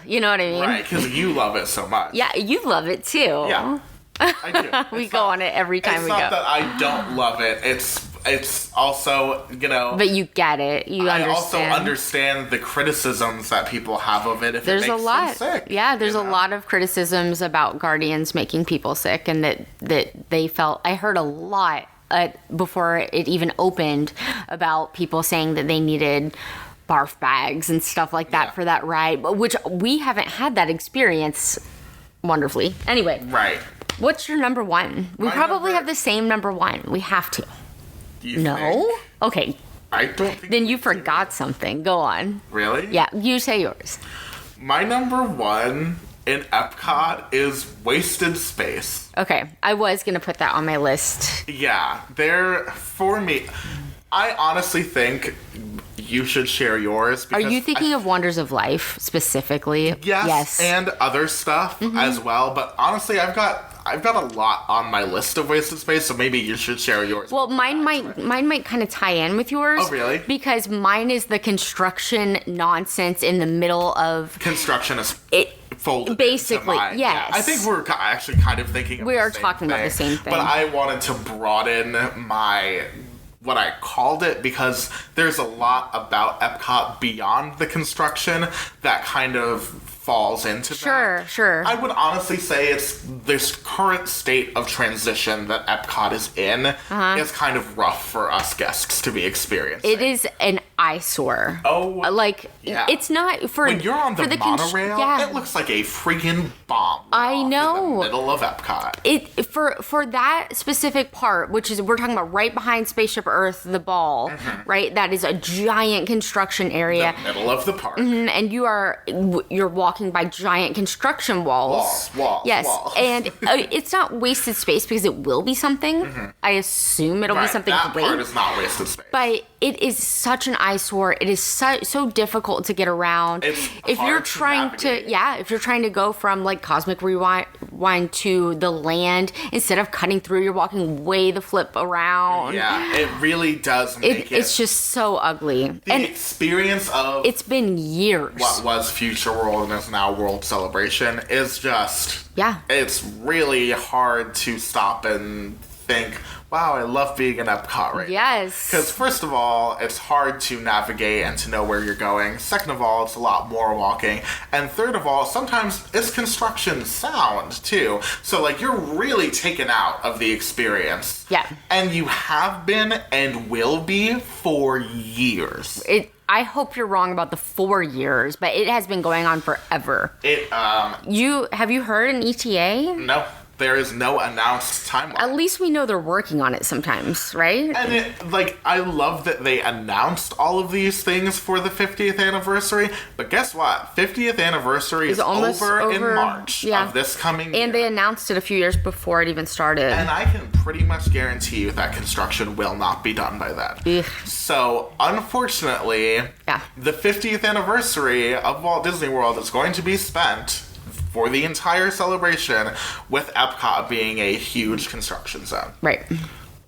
you know what I mean? Right, because you love it so much. Yeah, you love it too. Yeah, I do. We go on it every time we go. It's not that I don't love it. It's also, But you get it. You understand. I also understand the criticisms that people have of it if there's it makes a lot. them sick. Yeah, there's a lot of criticisms about Guardians making people sick, and that they felt. I heard a lot before it even opened about people saying that they needed barf bags and stuff like that for that ride, which we haven't had that experience wonderfully. Anyway. Right. What's your number one? We probably have the same number one. We have to. No? Think? Okay. I don't think... Then you forgot something. Go on. Really? Yeah, you say yours. My number one in Epcot is Wasted Space. Okay. I was going to put that on my list. Yeah. For me... I honestly think you should share yours. Are you thinking of Wonders of Life specifically? Yes. And other stuff as well. But honestly, I've got a lot on my list of Wasted Space, so maybe you should share yours. Well, mine might kind of tie in with yours. Oh, really? Because mine is the construction nonsense in the middle of... Construction is... folded basically, into mine. yes. Yeah, I think we're actually kind of thinking of we the are same talking thing, about the same thing. But I wanted to broaden what I called it because there's a lot about Epcot beyond the construction that kind of falls into that. Sure. I would honestly say it's this current state of transition that Epcot is in is kind of rough for us guests to be experiencing. It is an eyesore. Oh, it's not for when you're on the monorail. Yeah. It looks like a freaking bomb. I know. In the middle of Epcot. For that specific part, which is we're talking about right behind Spaceship Earth, the ball, right? That is a giant construction area. The middle of the park. And you're walking by giant construction walls. Walls. Yes, walls. and it's not wasted space because it will be something. I assume it'll be something that great. That part is not wasted space. But it is such an eyesore. It is so difficult to get around. It's if hard you're to trying navigate. if you're trying to go from like Cosmic Rewind to the land, instead of cutting through, you're walking way the flip around. Yeah, it really does make it. It's just so ugly. The experience of it's been years. What was Future World and is now World Celebration is just it's really hard to stop and think, wow, I love being in Epcot right now. Yes. Because first of all, it's hard to navigate and to know where you're going. Second of all, it's a lot more walking. And third of all, sometimes it's construction sound too. So like you're really taken out of the experience. Yeah. And you have been and will be for years. I hope you're wrong about the 4 years, but it has been going on forever. Have you heard an ETA? No. There is no announced timeline. At least we know they're working on it sometimes, right? And I love that they announced all of these things for the 50th anniversary, but guess what? 50th anniversary is almost over in March of this coming year. And they announced it a few years before it even started. And I can pretty much guarantee you that construction will not be done by then. Ugh. So, unfortunately, the 50th anniversary of Walt Disney World is going to be spent for the entire celebration with EPCOT being a huge construction zone. Right.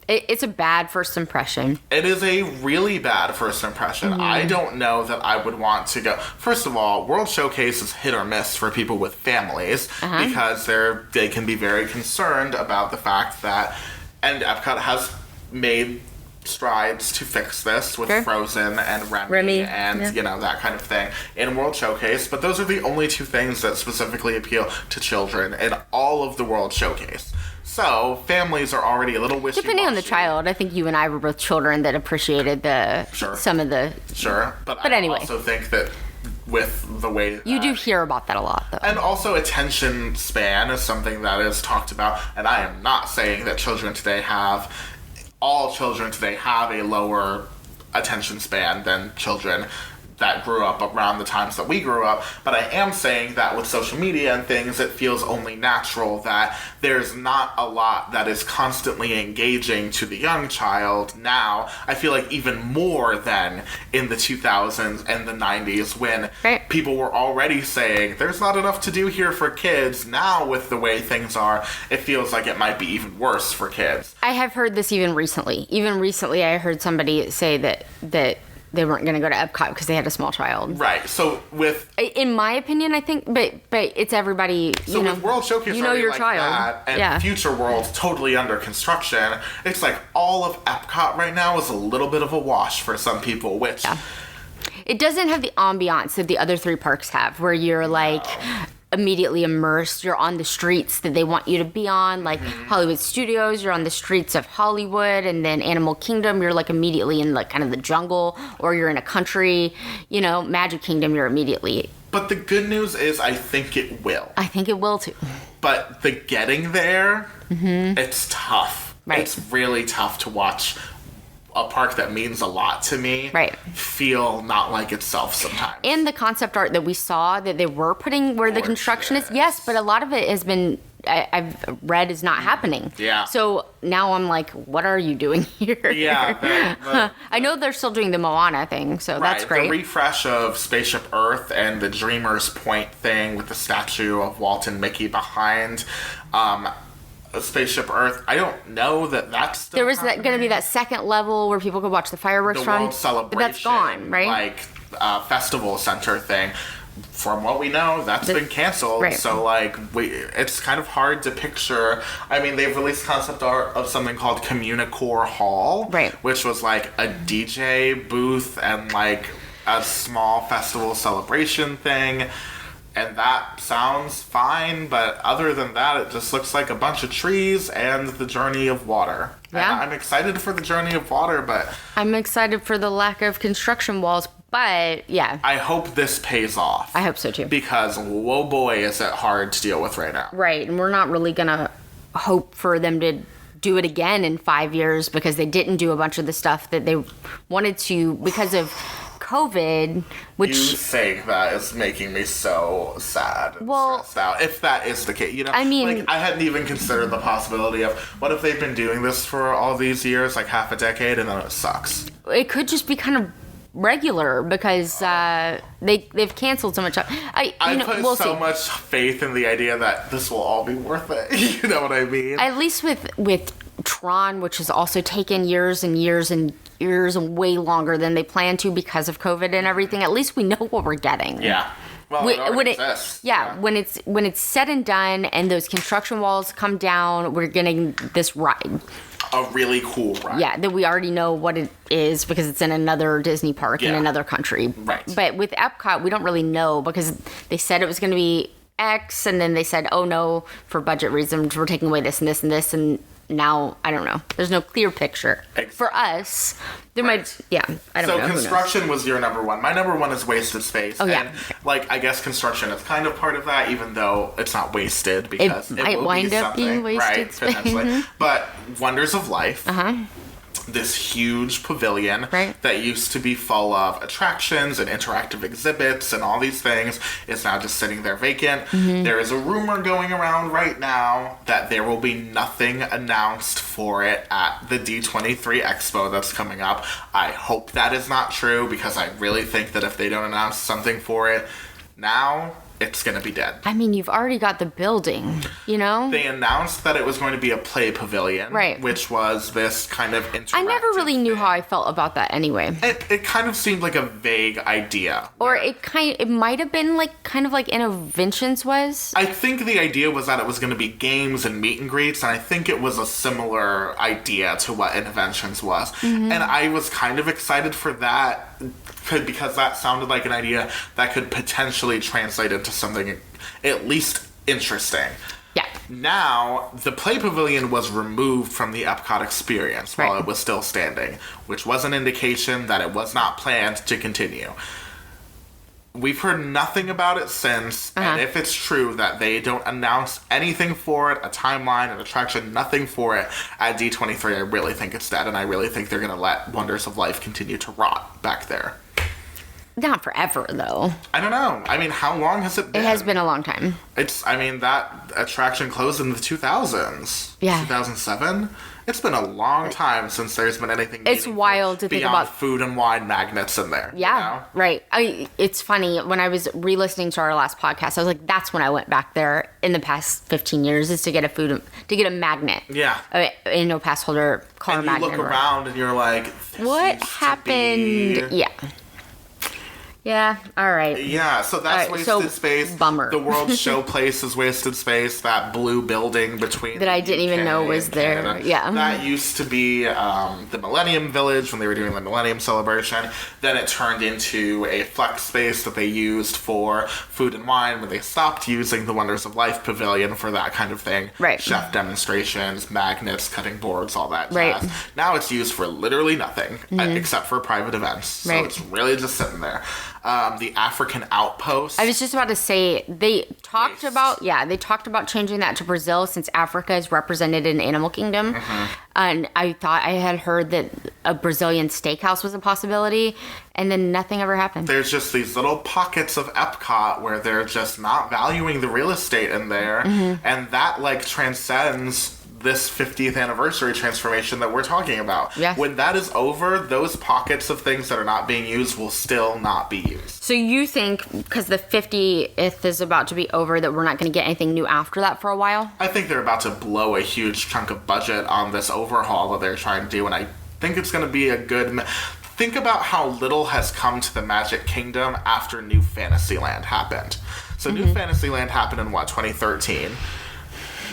It's a bad first impression. It is a really bad first impression. Mm-hmm. I don't know that I would want to go. First of all, World Showcase is hit or miss for people with families because they can be very concerned about the fact that, and EPCOT has made strides to fix this with Frozen and Remy and that kind of thing in World Showcase, but those are the only two things that specifically appeal to children in all of the World Showcase. So families are already a little wishy-washy. Depending on the child, I think you and I were both children that appreciated some of the but anyway, I also think that with the way that you do hear about that a lot, though. And also attention span is something that is talked about, and I am not saying that all children today have a lower attention span than children that grew up around the times that we grew up, but I am saying that with social media and things, it feels only natural that there's not a lot that is constantly engaging to the young child now. I feel like even more than in the 2000s and the 90s when people were already saying there's not enough to do here for kids. Now with the way things are, it feels like it might be even worse for kids. I have heard this even recently. Even recently I heard somebody say that they weren't going to go to EPCOT because they had a small child. Right. So in my opinion, I think, but it's everybody. So with World Showcase, your like child, that, and Future World totally under construction. It's like all of EPCOT right now is a little bit of a wash for some people, which it doesn't have the ambiance that the other three parks have, where you're like immediately immersed. You're on the streets that they want you to be on, like Hollywood Studios, you're on the streets of Hollywood, and then Animal Kingdom, you're like immediately in like kind of the jungle, or you're in a country, Magic Kingdom, you're immediately. But the good news is I think it will. I think it will too. But the getting there, it's tough. Right. It's really tough to watch a park that means a lot to me feel not like itself sometimes. And the concept art that we saw that they were putting where the construction is, but a lot of it has been, I've read, is not happening. Yeah. So now I'm like, what are you doing here? Yeah. I know they're still doing the Moana thing, so that's great. The refresh of Spaceship Earth and the Dreamer's Point thing with the statue of Walt and Mickey behind. Spaceship Earth, I don't know that's still there was going to be that second level where people could watch the fireworks from. World Celebration, but that's gone, right? Like festival center thing. From what we know, that's been canceled. Right. So it's kind of hard to picture. I mean, they've released concept art of something called Communicore Hall, which was like a DJ booth and like a small festival celebration thing. And that sounds fine, but other than that, it just looks like a bunch of trees and the Journey of Water. Yeah. And I'm excited for the Journey of Water, but I'm excited for the lack of construction walls, but yeah. I hope this pays off. I hope so too. Because, whoa boy, is it hard to deal with right now. Right, and we're not really going to hope for them to do it again in 5 years because they didn't do a bunch of the stuff that they wanted to because of COVID, which you saying that is making me so sad and stressed out. If that is the case, I mean, I hadn't even considered the possibility of what if they've been doing this for all these years, like half a decade, and then it sucks. It could just be kind of regular because they've canceled so much. I put so much faith in the idea that this will all be worth it. You know what I mean? At least with Tron, which has also taken years and years and years and way longer than they planned to because of COVID and everything. At least we know what we're getting. Yeah. Well, it exists. When it's said and done and those construction walls come down, we're getting this ride. A really cool ride. Yeah, that we already know what it is because it's in another Disney park in another country. Right. But with EPCOT, we don't really know because they said it was going to be X, and then they said, oh no, for budget reasons, we're taking away this and this and this, and now, I don't know. There's no clear picture. For us, there might, I don't know. So construction was your number one. My number one is wasted space. Oh, yeah. And, like, I guess construction is kind of part of that, even though it's not wasted, because it might will wind be up something, being wasted right? space. Potentially. But Wonders of Life. This huge pavilion that used to be full of attractions and interactive exhibits and all these things is now just sitting there vacant. There is a rumor going around right now that there will be nothing announced for it at the D23 Expo that's coming up. I hope that is not true, because I really think that if they don't announce something for it now, it's going to be dead. I mean, you've already got the building, you know? They announced that it was going to be a play pavilion, which was this kind of interactive I never really knew how I felt about that anyway. It kind of seemed like a vague idea. Or it might have been kind of like Interventions was. I think the idea was that it was going to be games and meet and greets, and I think it was a similar idea to what Interventions was. And I was kind of excited for that, because that sounded like an idea that could potentially translate into something at least interesting. Yeah. Now, the Play Pavilion was removed from the EPCOT experience while it was still standing, which was an indication that it was not planned to continue. We've heard nothing about it since, and if it's true that they don't announce anything for it, a timeline, an attraction, nothing for it at D23, I really think it's dead, and I really think they're going to let Wonders of Life continue to rot back there. Not forever, though. I don't know. I mean, how long has it been? It has been a long time. That attraction closed in the 2000s. Yeah. 2007? It's been a long time since there's been anything. It's wild to think about food and wine magnets in there. Yeah, you know? right. It's funny, when I was re-listening to our last podcast, I was like, that's when I went back there in the past 15 years, is to get a magnet. Yeah. In no pass holder car and magnet. You look around and you're like, what happened? Yeah. Yeah, all right. Yeah, so that's wasted space. Bummer. The World Showplace is wasted space. That blue building between that I didn't even know was there. Canada. Yeah. That used to be the Millennium Village when they were doing the Millennium Celebration. Then it turned into a flex space that they used for food and wine when they stopped using the Wonders of Life Pavilion for that kind of thing. Right. Chef demonstrations, magnets, cutting boards, all that jazz. Right. Now it's used for literally nothing except for private events. So it's really just sitting there. The African Outpost. I was just about to say, they talked about changing that to Brazil, since Africa is represented in Animal Kingdom. And I thought I had heard that a Brazilian steakhouse was a possibility, and then nothing ever happened. There's just these little pockets of Epcot where they're just not valuing the real estate in there, and that transcends this 50th anniversary transformation that we're talking about. Yeah. When that is over, those pockets of things that are not being used will still not be used. So you think, because the 50th is about to be over, that we're not going to get anything new after that for a while? I think they're about to blow a huge chunk of budget on this overhaul that they're trying to do, and I think it's going to be a good... Think about how little has come to the Magic Kingdom after New Fantasyland happened. So New Fantasyland happened in, 2013?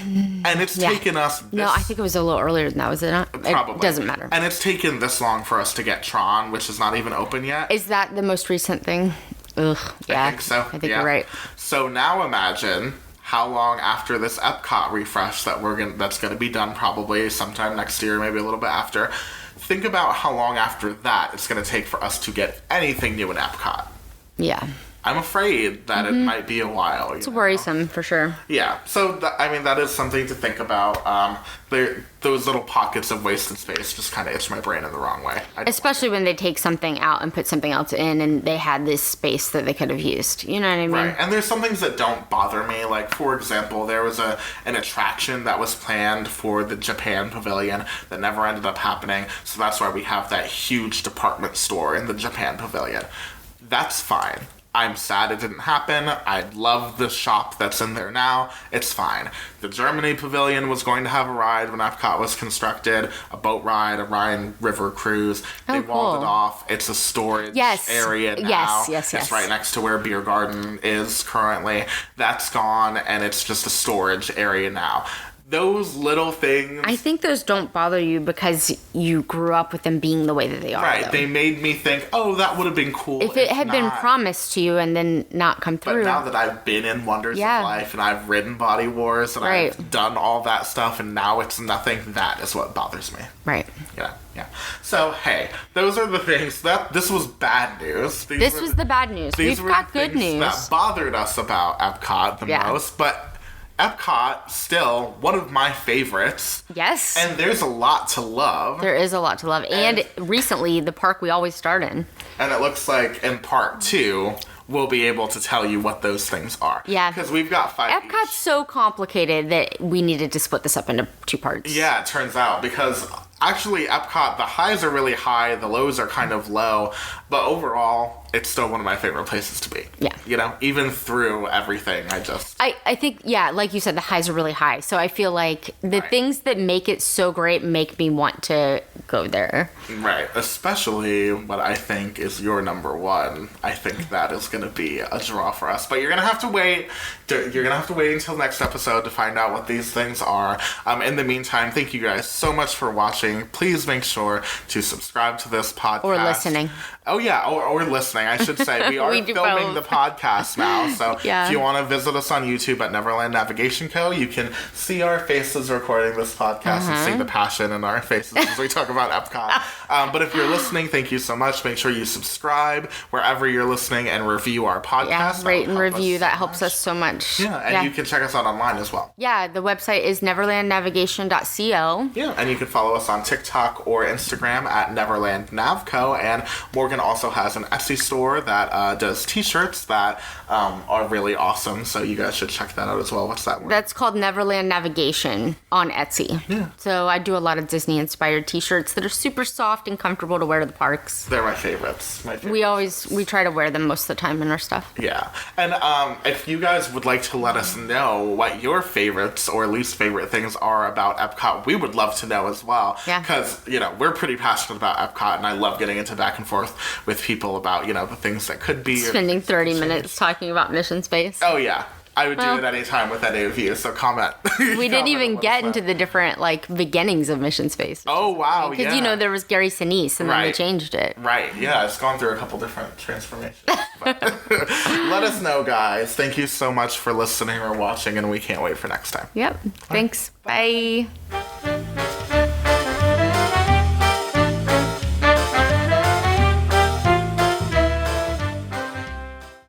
And it's taken us... No, I think it was a little earlier than that, was it not? Probably. It doesn't matter. And it's taken this long for us to get Tron, which is not even open yet. Is that the most recent thing? Ugh, yeah. I think so. I think you're right. So now imagine how long after this Epcot refresh that's going to be done probably sometime next year, maybe a little bit after. Think about how long after that it's going to take for us to get anything new in Epcot. Yeah. I'm afraid that it might be a while. It's worrisome, for sure. Yeah, so that is something to think about. Those little pockets of wasted space just kind of itch my brain in the wrong way. Especially when they take something out and put something else in, and they had this space that they could have used. You know what I mean? Right, and there's some things that don't bother me. Like, for example, there was an attraction that was planned for the Japan Pavilion that never ended up happening, so that's why we have that huge department store in the Japan Pavilion. That's fine. I'm sad it didn't happen. I love the shop that's in there now. It's fine. The Germany Pavilion was going to have a ride when Epcot was constructed, a boat ride, a Rhine River cruise. They walled it off. It's a storage area now. Yes. It's right next to where Beer Garden is currently. That's gone, and it's just a storage area now. those little things. I think those don't bother you because you grew up with them being the way that they are. Right. Though. They made me think, oh, that would have been cool. If it had been promised to you and then not come through. But now that I've been in Wonders of Life and I've ridden Body Wars and I've done all that stuff and now it's nothing, that is what bothers me. Right. Yeah. So, hey, those are the things this was bad news. This was the bad news. We've got good news. That bothered us about EPCOT the most, but EPCOT, still one of my favorites. Yes. And there's a lot to love. There is a lot to love. And recently, the park we always start in. And it looks like in part 2, we'll be able to tell you what those things are. Yeah. Because we've got 5 EPCOT's so complicated that we needed to split this up into 2 parts. Yeah, it turns out. Because actually, EPCOT, the highs are really high, the lows are kind of low. But overall, it's still one of my favorite places to be. Yeah. You know, even through everything, I think, like you said, the highs are really high. So I feel like the things that make it so great make me want to go there. Right. Especially what I think is your number 1. I think that is going to be a draw for us. But you're going to have to wait. You're going to have to wait until next episode to find out what these things are. In the meantime, thank you guys so much for watching. Please make sure to subscribe to this podcast. Or listening. Oh, yeah. Or listening, I should say. We are filming the podcast now. So if you want to visit us on YouTube at Neverland Navigation Co., you can see our faces recording this podcast and see the passion in our faces as we talk about EPCOT. But if you're listening, thank you so much. Make sure you subscribe wherever you're listening and review our podcast. Yeah, rate and review. That helps us so much. Yeah, and you can check us out online as well. Yeah, the website is neverlandnavigation.co. Yeah, and you can follow us on TikTok or Instagram at NeverlandNavCo. And Morgan also has an Etsy store that does t-shirts that are really awesome. So you guys should check that out as well. What's that one? That's called Neverland Navigation on Etsy. Yeah. So I do a lot of Disney-inspired t-shirts that are super soft and comfortable to wear to the parks. They're my favorites. We try to wear them most of the time in our stuff. Yeah. And if you guys would like to let us know what your favorites or least favorite things are about EPCOT, we would love to know as well. Yeah. Because, we're pretty passionate about EPCOT, and I love getting into back and forth with people about, the things that could be. Spending 30 minutes talking about Mission Space. Oh, yeah. I would do it any time with any of you, so comment. We didn't even get into the different, beginnings of Mission Space. Oh, wow, Because, there was Gary Sinise, and then they changed it. Right, yeah, it's gone through a couple different transformations. Let us know, guys. Thank you so much for listening or watching, and we can't wait for next time. Yep. Thanks. Bye.